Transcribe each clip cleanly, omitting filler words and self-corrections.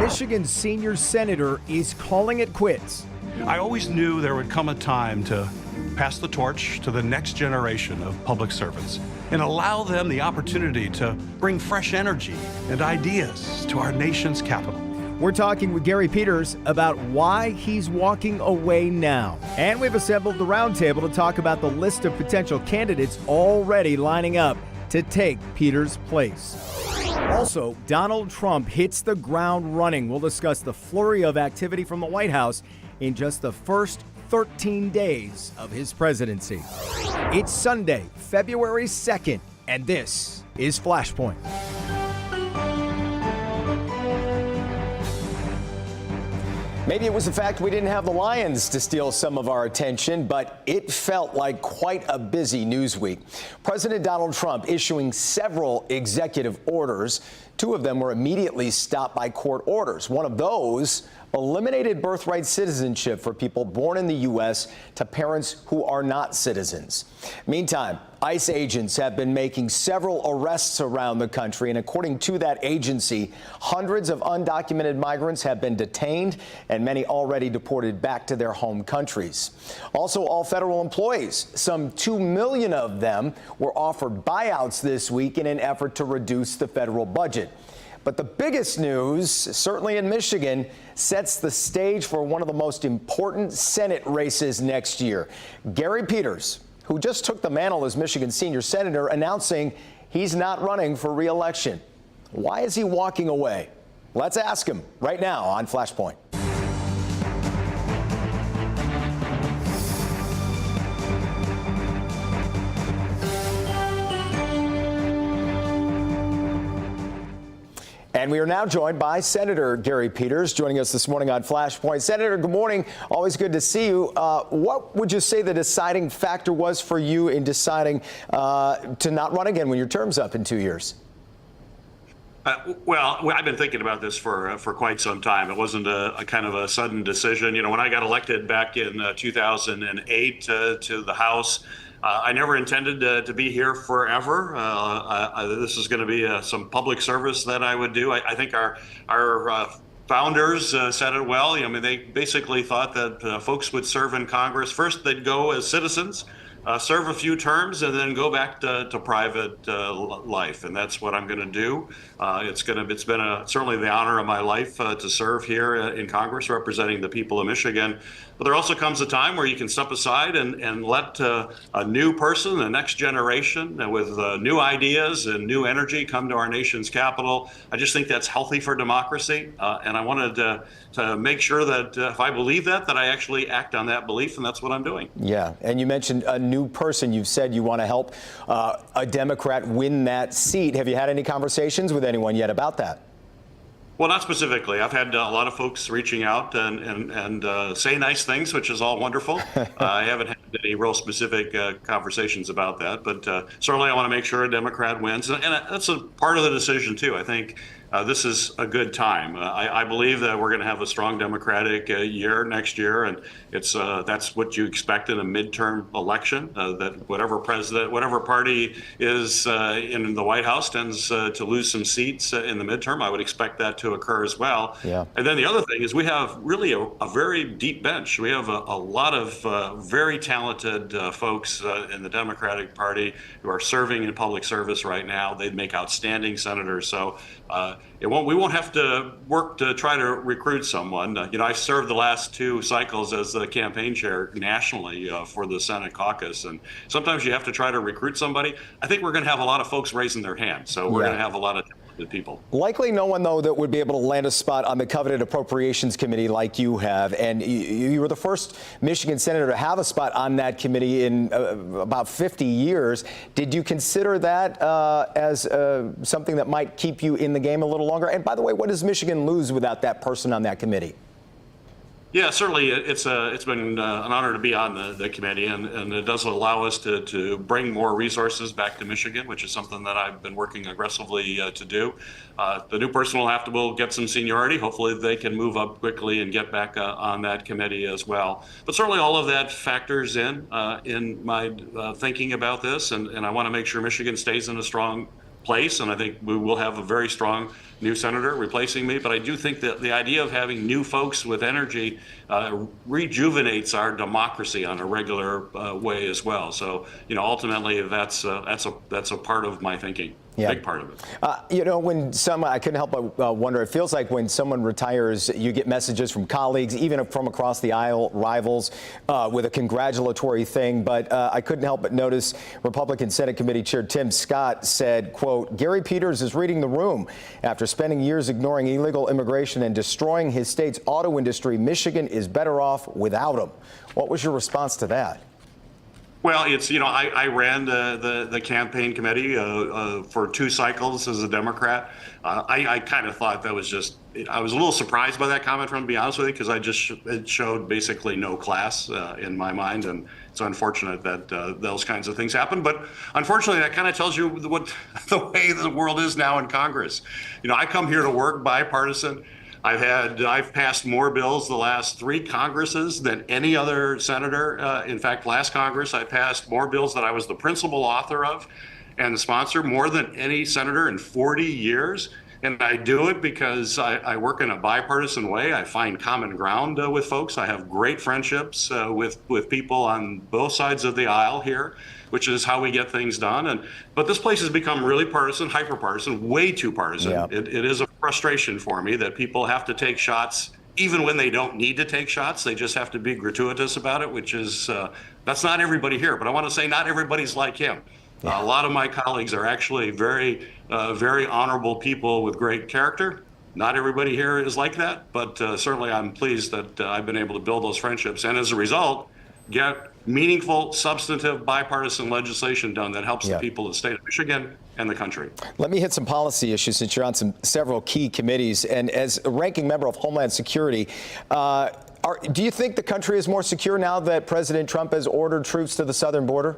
Michigan's senior senator is calling it quits. I always knew there would come a time to pass the torch to the next generation of public servants and allow them the opportunity to bring fresh energy and ideas to our nation's capital. We're talking with Gary Peters about why he's walking away now. And we've assembled the roundtable to talk about the list of potential candidates already lining up to take Peters' place. Also, Donald Trump hits the ground running. We'll discuss the flurry of activity from the White House in just the first 13 days of his presidency. It's Sunday, February 2nd, and this is Flashpoint. Maybe it was the fact we didn't have the Lions to steal some of our attention, but it felt like quite a busy news week. President Donald Trump issuing several executive orders. Two of them were immediately stopped by court orders. One of those eliminated birthright citizenship for people born in the U.S. to parents who are not citizens. Meantime, ICE agents have been making several arrests around the country, and according to that agency, hundreds of undocumented migrants have been detained and many already deported back to their home countries. Also, all federal employees, some 2 million of them, were offered buyouts this week in an effort to reduce the federal budget. But the biggest news, certainly in Michigan, sets the stage for one of the most important Senate races next year. Gary Peters, who just took the mantle as Michigan senior senator, announcing he's not running for re-election. Why is he walking away? Let's ask him right now on Flashpoint. And we are now joined by Senator Gary Peters, joining us this morning on Flashpoint. Senator, good morning. Always good to see you. What would you say the deciding factor was for you in deciding to not run again when your term's up in 2 years? Well, I've been thinking about this for quite some time. It wasn't a kind of a sudden decision. You know, when I got elected back in 2008 to the House, I never intended to be here forever. This is going to be some public service that I would do. I think our founders said it well. I mean, they basically thought that folks would serve in Congress. First, they'd go as citizens, serve a few terms, and then go back to private life. And that's what I'm going to do. It's been certainly the honor of my life to serve here in Congress representing the people of Michigan. But there also comes a time where you can step aside and let a new person, the next generation, with new ideas and new energy come to our nation's capital. I just think that's healthy for democracy. And I wanted to make sure that if I believe that I actually act on that belief, and that's what I'm doing. Yeah, and you mentioned a new person. You've said you want to help a Democrat win that seat. Have you had any conversations with anyone yet about that? Well, not specifically. I've had a lot of folks reaching out and say nice things, which is all wonderful. I haven't had any real specific conversations about that, but certainly I want to make sure a Democrat wins. And that's a part of the decision, too. I think this is a good time. I believe that we're going to have a strong Democratic year next year, and that's what you expect in a midterm election, that whatever party is in the White House tends to lose some seats in the midterm. I would expect that to occur as well. Yeah. And then the other thing is we have really a very deep bench. We have a lot of very talented folks in the Democratic Party who are serving in public service right now. They'd make outstanding senators. So we won't have to work to try to recruit someone. I served the last 2 cycles as the campaign chair nationally for the Senate caucus, and sometimes you have to try to recruit somebody. I think we're going to have a lot of folks raising their hands, so we're going to have a lot of talented people. Likely no one, though, that would be able to land a spot on the coveted Appropriations Committee like you have, and you were the first Michigan senator to have a spot on that committee in about 50 years. Did you consider that as something that might keep you in the game a little longer? And by the way, what does Michigan lose without that person on that committee? Yeah, certainly. It's been an honor to be on the committee, and it does allow us to bring more resources back to Michigan, which is something that I've been working aggressively to do. The new person will get some seniority. Hopefully, they can move up quickly and get back on that committee as well. But certainly, all of that factors in my thinking about this, and I want to make sure Michigan stays in a strong place, and I think we will have a very strong new senator replacing me. But I do think that the idea of having new folks with energy rejuvenates our democracy on a regular way as well. So, ultimately, that's a part of my thinking. Yeah. Big part of it. When I couldn't help but wonder, it feels like when someone retires, you get messages from colleagues, even from across the aisle, rivals, with a congratulatory thing. But I couldn't help but notice Republican Senate Committee Chair Tim Scott said, quote, Gary Peters is reading the room. After spending years ignoring illegal immigration and destroying his state's auto industry, Michigan is better off without him. What was your response to that? Well, I ran the campaign committee for 2 cycles as a Democrat. I kind of thought that was I was a little surprised by that comment, to be honest with you, because it showed basically no class in my mind. And it's unfortunate that those kinds of things happen. But unfortunately, that kind of tells you the way the world is now in Congress. I come here to work bipartisan. I've passed more bills the last 3 Congresses than any other senator. In fact, last Congress, I passed more bills that I was the principal author of and the sponsor, more than any senator in 40 years. And I do it because I work in a bipartisan way. I find common ground with folks. I have great friendships with people on both sides of the aisle here, which is how we get things done. But this place has become really partisan, hyper-partisan, way too partisan. Yeah. It is a frustration for me that people have to take shots even when they don't need to take shots. They just have to be gratuitous about it, which is, that's not everybody here. But I want to say not everybody's like him. Yeah. A lot of my colleagues are actually very honorable people with great character. Not everybody here is like that, but certainly I'm pleased that I've been able to build those friendships and as a result, get meaningful, substantive, bipartisan legislation done that helps the people of the state of Michigan and the country. Let me hit some policy issues since you're on several key committees. And as a ranking member of Homeland Security, do you think the country is more secure now that President Trump has ordered troops to the southern border?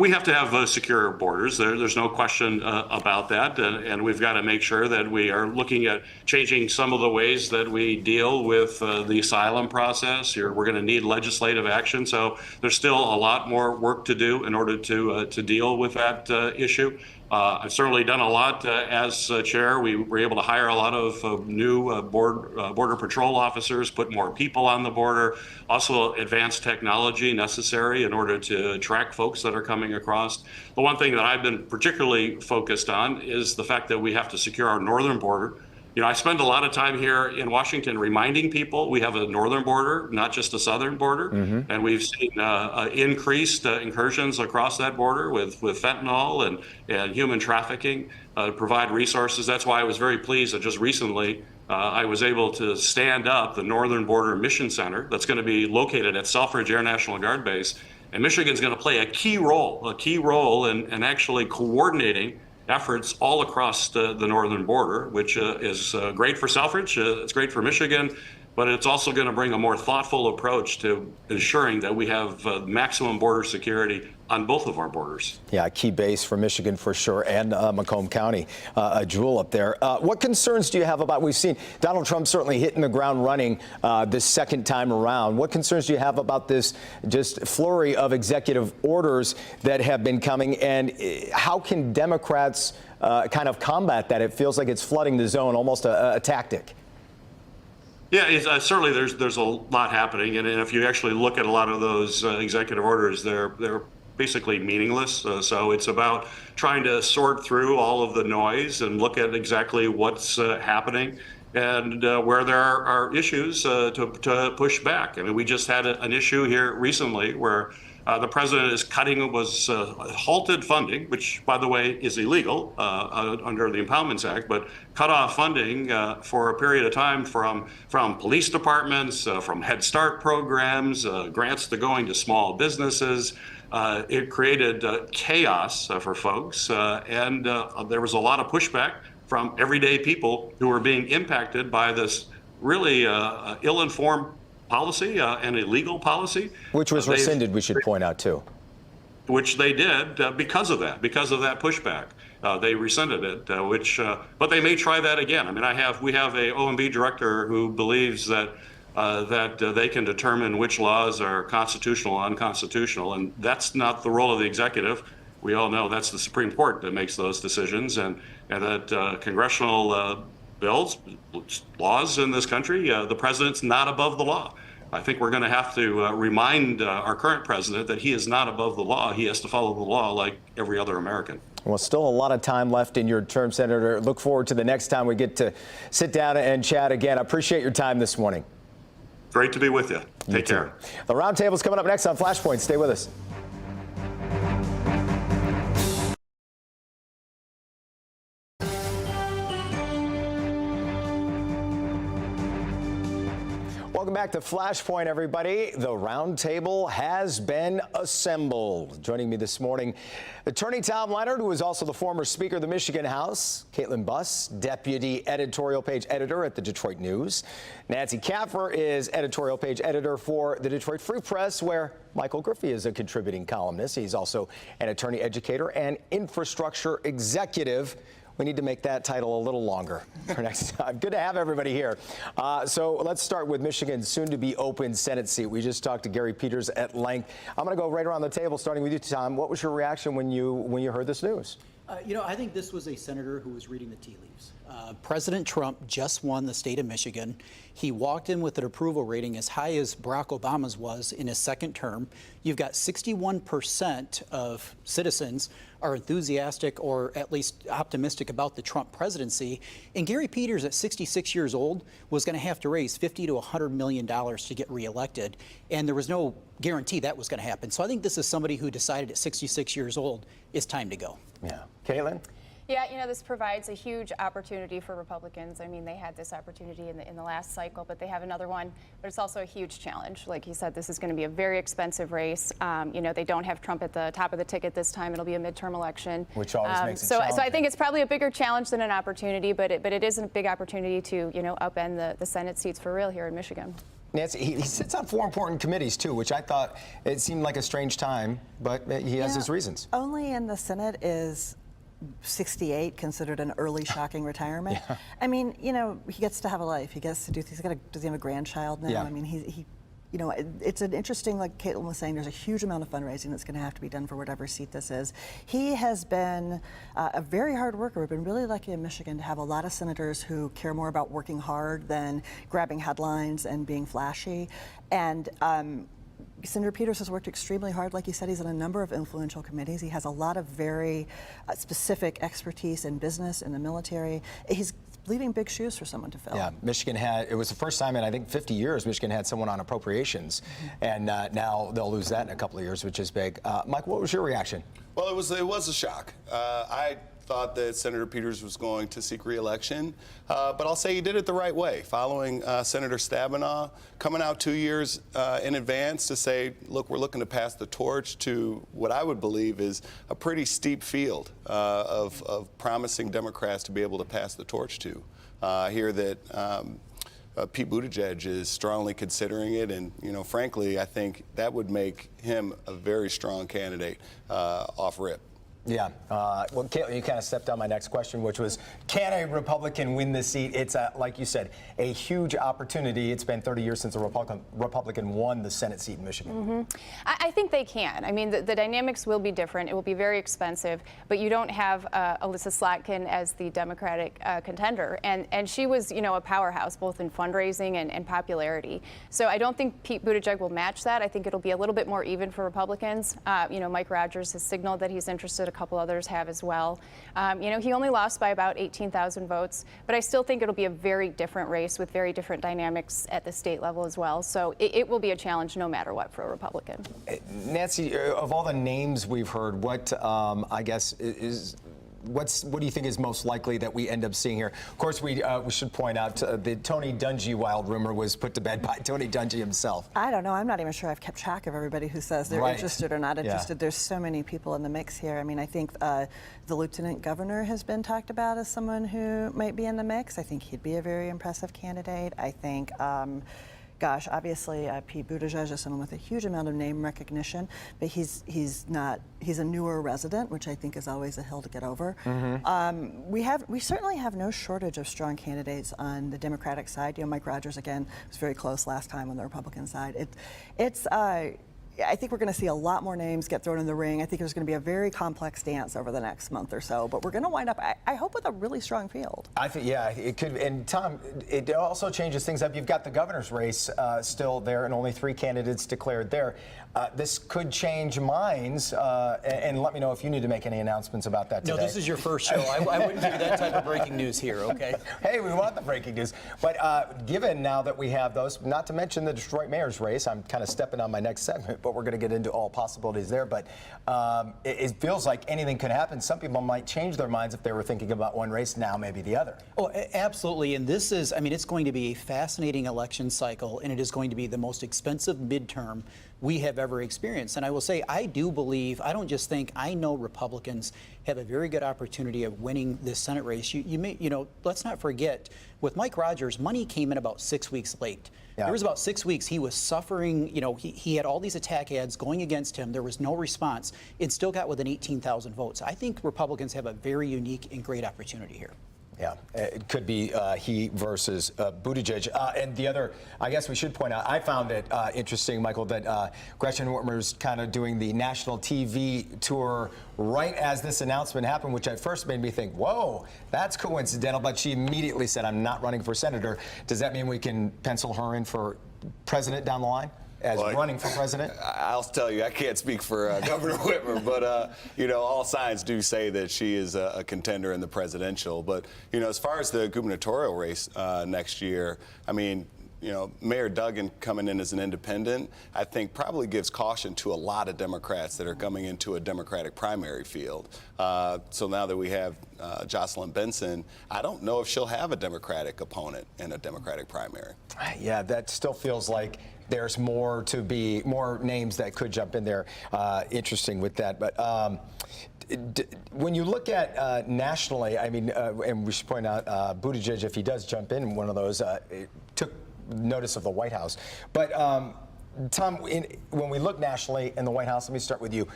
We have to have secure borders. There's no question about that. And we've got to make sure that we are looking at changing some of the ways that we deal with the asylum process. We're going to need legislative action. So there's still a lot more work to do in order to deal with that issue. I've certainly done a lot as chair. We were able to hire a lot of new border patrol officers, put more people on the border, also advanced technology necessary in order to track folks that are coming across. The one thing that I've been particularly focused on is the fact that we have to secure our northern border. I spend a lot of time here in Washington reminding people we have a northern border, not just a southern border. Mm-hmm. And we've seen increased incursions across that border with fentanyl and human trafficking to provide resources. That's why I was very pleased that just recently I was able to stand up the Northern Border Mission Center that's going to be located at Selfridge Air National Guard Base. And Michigan's going to play a key role in actually coordinating efforts all across the northern border, which is great for Selfridge, it's great for Michigan, but it's also going to bring a more thoughtful approach to ensuring that we have maximum border security on both of our borders. Yeah, a key base for Michigan for sure, and Macomb County, a jewel up there. What concerns do you have about, we've seen Donald Trump certainly hitting the ground running this second time around. What concerns do you have about this just flurry of executive orders that have been coming, and how can Democrats kind of combat that? It feels like it's flooding the zone, almost a tactic. Yeah, certainly there's a lot happening, and if you actually look at a lot of those executive orders, they're basically meaningless. So it's about trying to sort through all of the noise and look at exactly what's happening and where there are issues to push back. I mean, we just had an issue here recently where the president is halted funding, which, by the way, is illegal under the Impoundments Act, but cut off funding for a period of time from police departments, from Head Start programs, grants to going to small businesses. It created chaos for folks, and there was a lot of pushback from everyday people who were being impacted by this really ill-informed policy and illegal policy. Which was rescinded, we should point out, too. Which they did because of that pushback. They rescinded it, but they may try that again. I mean, we have a OMB director who believes that they can determine which laws are constitutional or unconstitutional, and that's not the role of the executive. We all know that's the Supreme Court that makes those decisions, and that congressional bills, laws in this country, the president's not above the law. I think we're going to have to remind our current president that he is not above the law. He has to follow the law like every other American. Well, still a lot of time left in your term, Senator. Look forward to the next time we get to sit down and chat again. I appreciate your time this morning. Great to be with you. Take care. The Roundtable is coming up next on Flashpoint. Stay with us. Welcome back to Flashpoint, everybody. The Roundtable has been assembled. Joining me this morning, Attorney Tom Leonard, who is also the former Speaker of the Michigan House, Caitlin Buss, Deputy Editorial Page Editor at the Detroit News. Nancy Kaffer is Editorial Page Editor for the Detroit Free Press, where Michael Griffey is a contributing columnist. He's also an attorney educator and infrastructure executive. We need to make that title a little longer for next time. Good to have everybody here. So let's start with Michigan's soon-to-be open Senate seat. We just talked to Gary Peters at length. I'm going to go right around the table, starting with you, Tom. What was your reaction when you heard this news? I think this was a senator who was reading the tea leaves. President Trump just won the state of Michigan. He walked in with an approval rating as high as Barack Obama's was in his second term. You've got 61% of citizens are enthusiastic or at least optimistic about the Trump presidency. And Gary Peters, at 66 years old, was going to have to raise $50 to $100 million to get reelected. And there was no guarantee that was going to happen. So I think this is somebody who decided at 66 years old, it's time to go. Yeah. Caitlin? Yeah, this provides a huge opportunity for Republicans. I mean, they had this opportunity in the last cycle, but they have another one. But it's also a huge challenge. Like he said, this is going to be a very expensive race. They don't have Trump at the top of the ticket this time. It'll be a midterm election. Which always makes it so challenging. So I think it's probably a bigger challenge than an opportunity, but it is a big opportunity to, upend the Senate seats for real here in Michigan. Nancy, he sits on 4 important committees, too, which I thought it seemed like a strange time, but he has his reasons. Only in the Senate is 68 considered an early shocking retirement. Yeah. I mean, he gets to have a life. He gets to do things. Does he have a grandchild now? Yeah. I mean, it's an interesting, like Caitlin was saying, there's a huge amount of fundraising that's going to have to be done for whatever seat this is. He has been a very hard worker. We've been really lucky in Michigan to have a lot of senators who care more about working hard than grabbing headlines and being flashy. And Senator Peters has worked extremely hard. Like you said, he's on a number of influential committees. He has a lot of very specific expertise in business, in the military. He's leaving big shoes for someone to fill. Yeah, it was the first time in, I think, 50 years Michigan had someone on appropriations. And now they'll lose that in a couple of years, which is big. Mike, what was your reaction? Well, it was a shock. I thought that Senator Peters was going to seek re-election, but I'll say he did it the right way, following Senator Stabenow, coming out 2 years in advance to say, look, we're looking to pass the torch to what I would believe is a pretty steep field of promising Democrats to be able to pass the torch to. I hear that Pete Buttigieg is strongly considering it, and frankly, I think that would make him a very strong candidate off rip. Yeah. Well, Caitlin, you kind of stepped on my next question, which was, can a Republican win this seat? It's, like you said, a huge opportunity. It's been 30 years since a Republican won the Senate seat in Michigan. Mm-hmm. I think they can. I mean, the dynamics will be different. It will be very expensive, but you don't have Alyssa Slotkin as the Democratic contender. And she was, a powerhouse, both in fundraising and popularity. So I don't think Pete Buttigieg will match that. I think it'll be a little bit more even for Republicans. Mike Rogers has signaled that he's interested. A couple others have as well. He only lost by about 18,000 votes, but I still think it'll be a very different race with very different dynamics at the state level as well. So it will be a challenge no matter what for a Republican. Nancy, of all the names we've heard, what I guess is what do you think is most likely that we end up seeing here? Of course, we should point out the Tony Dungy wild rumor was put to bed by Tony Dungy himself. I don't know. I'm not even sure I've kept track of everybody who says they're interested or not interested. Yeah. There's so many people in the mix here. I mean, I think the lieutenant governor has been talked about as someone who might be in the mix. I think he'd be a very impressive candidate. I think, gosh, obviously Pete Buttigieg is someone with a huge amount of name recognition, but he's a newer resident, which I think is always a hill to get over. We certainly have no shortage of strong candidates on the Democratic side. You know, Mike Rogers again was very close last time on the Republican side. I think we're going to see a lot more names get thrown in the ring. I think there's going to be a very complex dance over the next month or so, but we're going to wind up, I hope, with a really strong field. I think, yeah, it could. And Tom, it also changes things up. You've got the governor's race still there, and only 3 candidates declared there. This could change minds, and let me know if you need to make any announcements about that today. No, this is your first show. I wouldn't give you that type of breaking news here, okay? Hey, we want the breaking news. But given now that we have those, not to mention the Detroit mayor's race, I'm kind of stepping on my next segment, but we're going to get into all possibilities there. But it feels like anything could happen. Some people might change their minds if they were thinking about one race, now maybe the other. Oh, absolutely. And this is, I mean, it's going to be a fascinating election cycle, and it is going to be the most expensive midterm we have ever experienced. And I will say, I do believe, I don't just think, I know Republicans have a very good opportunity of winning this Senate race. You know, let's not forget, with Mike Rogers, money came in about 6 weeks late. Yeah. There was about 6 weeks he was suffering, you know, he had all these attack ads going against him. There was no response. It still got within 18,000 votes. I think Republicans have a very unique and great opportunity here. Yeah, it could be he versus Buttigieg. And the other, I guess we should point out, I found it interesting, Michael, that Gretchen Whitmer's kind of doing the national TV tour right as this announcement happened, which at first made me think, whoa, that's coincidental. But she immediately said, I'm not running for senator. Does that mean we can pencil her in for president down the line? As running for president? I'll tell you, I can't speak for Governor Whitmer, but, you know, all signs do say that she is a contender in the presidential. But, you know, as far as the gubernatorial race next year, I mean, you know, Mayor Duggan coming in as an independent, I think probably gives caution to a lot of Democrats that are coming into a Democratic primary field. So now that we have Jocelyn Benson, I don't know if she'll have a Democratic opponent in a Democratic primary. Yeah, that still feels like there's more names that could jump in there. Interesting with that. But when you look at nationally, I mean, and we should point out Buttigieg, if he does jump in one of those, took notice of the White House. But Tom, when we look nationally in the White House, let me start with you.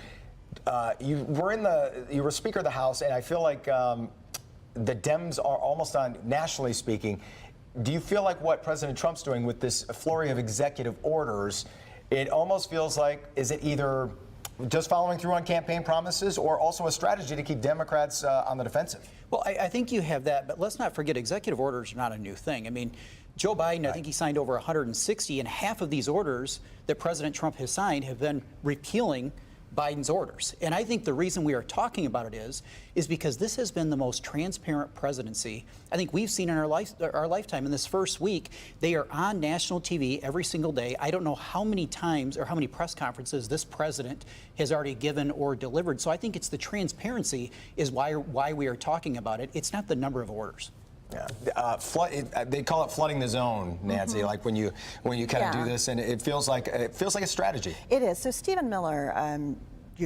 You were Speaker of the House, and I feel like the Dems are almost on, nationally speaking. Do you feel like what President Trump's doing with this flurry of executive orders, it almost feels like, is it either just following through on campaign promises or also a strategy to keep Democrats on the defensive? Well, I think you have that, but let's not forget executive orders are not a new thing. I mean, Joe Biden, I think he signed over 160, and half of these orders that President Trump has signed have been repealing Biden's orders. And I think the reason we are talking about it is because this has been the most transparent presidency I think we've seen in our lifetime. In this first week, they are on national TV every single day. I don't know how many times or how many press conferences this president has already given or delivered. So I think it's the transparency is why we are talking about it. It's not the number of orders. Yeah, they call it flooding the zone, Nancy. Like when you kind of do this, and it feels like a strategy. It is. So Stephen Miller,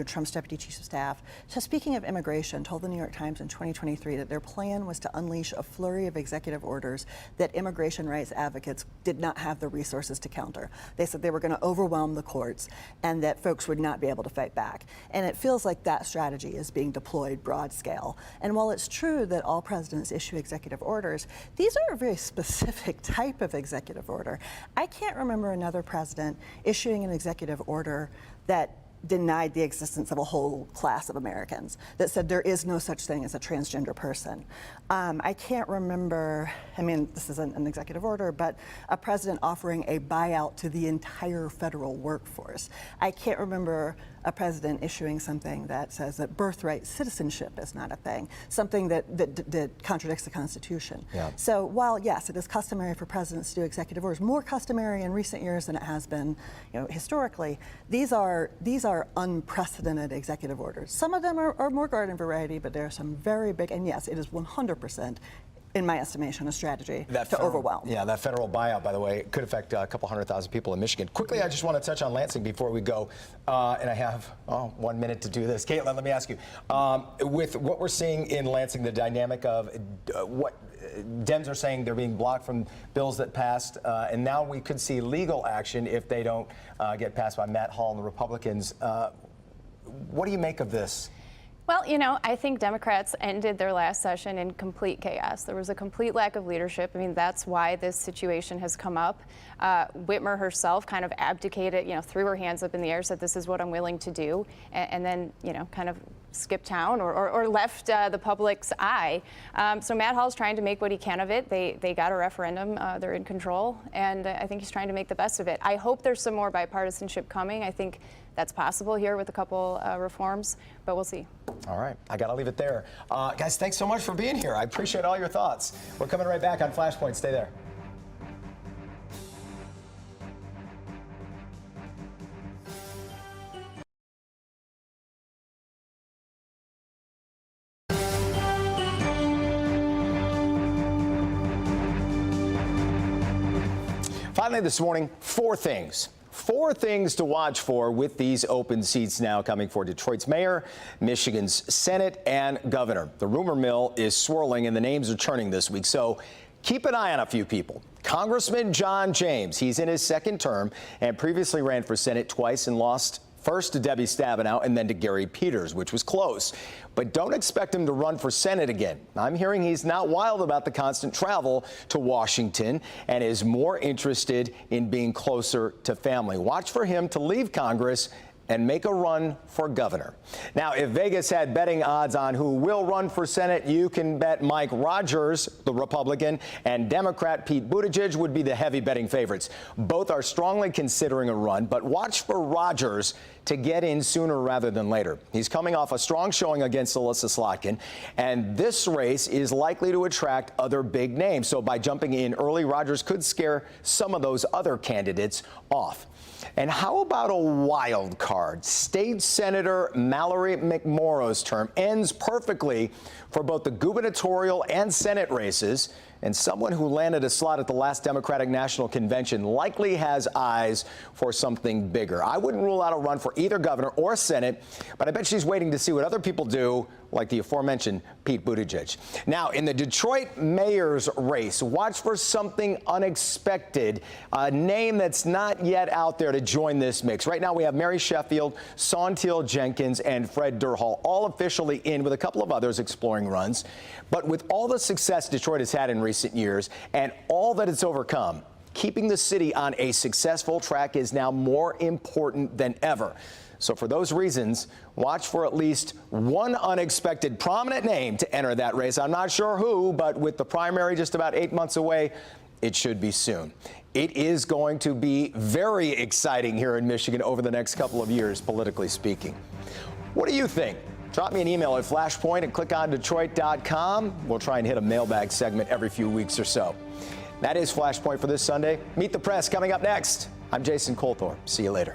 Trump's deputy chief of staff, so speaking of immigration, told the New York Times in 2023 that their plan was to unleash a flurry of executive orders that immigration rights advocates did not have the resources to counter. They said they were going to overwhelm the courts and that folks would not be able to fight back. And it feels like that strategy is being deployed broad scale. And while it's true that all presidents issue executive orders, these are a very specific type of executive order. I can't remember another president issuing an executive order that denied the existence of a whole class of Americans, that said there is no such thing as a transgender person. I can't remember, I mean, this isn't an executive order, but a president offering a buyout to the entire federal workforce. I can't remember a president issuing something that says that birthright citizenship is not a thing, something that contradicts the Constitution. Yeah. So while, yes, it is customary for presidents to do executive orders, more customary in recent years than it has been, historically, these are unprecedented executive orders. Some of them are more garden variety, but there are some very big, and yes, it is 100%, in my estimation, a strategy to overwhelm. Yeah, that federal buyout, by the way, could affect a couple 100,000 people in Michigan. Quickly, I just want to touch on Lansing before we go, and I have 1 minute to do this. Caitlin, let me ask you, with what we're seeing in Lansing, the dynamic of what Dems are saying they're being blocked from bills that passed, and now we could see legal action if they don't get passed by Matt Hall and the Republicans. What do you make of this? Well, I think Democrats ended their last session in complete chaos. There was a complete lack of leadership. I mean, that's why this situation has come up. Whitmer herself kind of abdicated, threw her hands up in the air, said, this is what I'm willing to do, and then, kind of skipped town or left the public's eye. So Matt Hall's trying to make what he can of it. They got a referendum. They're in control, and I think he's trying to make the best of it. I hope there's some more bipartisanship coming. I think that's possible here with a couple reforms, but we'll see. All right, I got to leave it there. Guys, thanks so much for being here. I appreciate all your thoughts. We're coming right back on Flashpoint. Stay there. Finally this morning, 4 things. 4 things to watch for with these open seats now coming for Detroit's mayor, Michigan's Senate, and governor. The rumor mill is swirling and the names are churning this week, so keep an eye on a few people. Congressman John James, he's in his 2nd term and previously ran for Senate twice and lost first to Debbie Stabenow and then to Gary Peters, which was close. But don't expect him to run for Senate again. I'm hearing he's not wild about the constant travel to Washington and is more interested in being closer to family. Watch for him to leave Congress and make a run for governor. Now, if Vegas had betting odds on who will run for Senate, you can bet Mike Rogers, the Republican, and Democrat Pete Buttigieg would be the heavy betting favorites. Both are strongly considering a run, but watch for Rogers to get in sooner rather than later. He's coming off a strong showing against Alyssa Slotkin, and this race is likely to attract other big names. So by jumping in early, Rogers could scare some of those other candidates off. And how about a wild card? State Senator Mallory McMorrow's term ends perfectly for both the gubernatorial and Senate races, and someone who landed a slot at the last Democratic National Convention likely has eyes for something bigger. I wouldn't rule out a run for either governor or Senate, but I bet she's waiting to see what other people do, like the aforementioned Pete Buttigieg. Now, in the Detroit mayor's race, watch for something unexpected, a name that's not yet out there to join this mix. Right now, we have Mary Sheffield, Sontil Jenkins, and Fred Durhal, all officially in, with a couple of others exploring runs. But with all the success Detroit has had in recent years and all that it's overcome, keeping the city on a successful track is now more important than ever. So for those reasons, watch for at least one unexpected prominent name to enter that race. I'm not sure who, but with the primary just about 8 months away, it should be soon. It is going to be very exciting here in Michigan over the next couple of years, politically speaking. What do you think? Drop me an email at Flashpoint and click on Detroit.com. We'll try and hit a mailbag segment every few weeks or so. That is Flashpoint for this Sunday. Meet the Press coming up next. I'm Jason Colthorpe. See you later.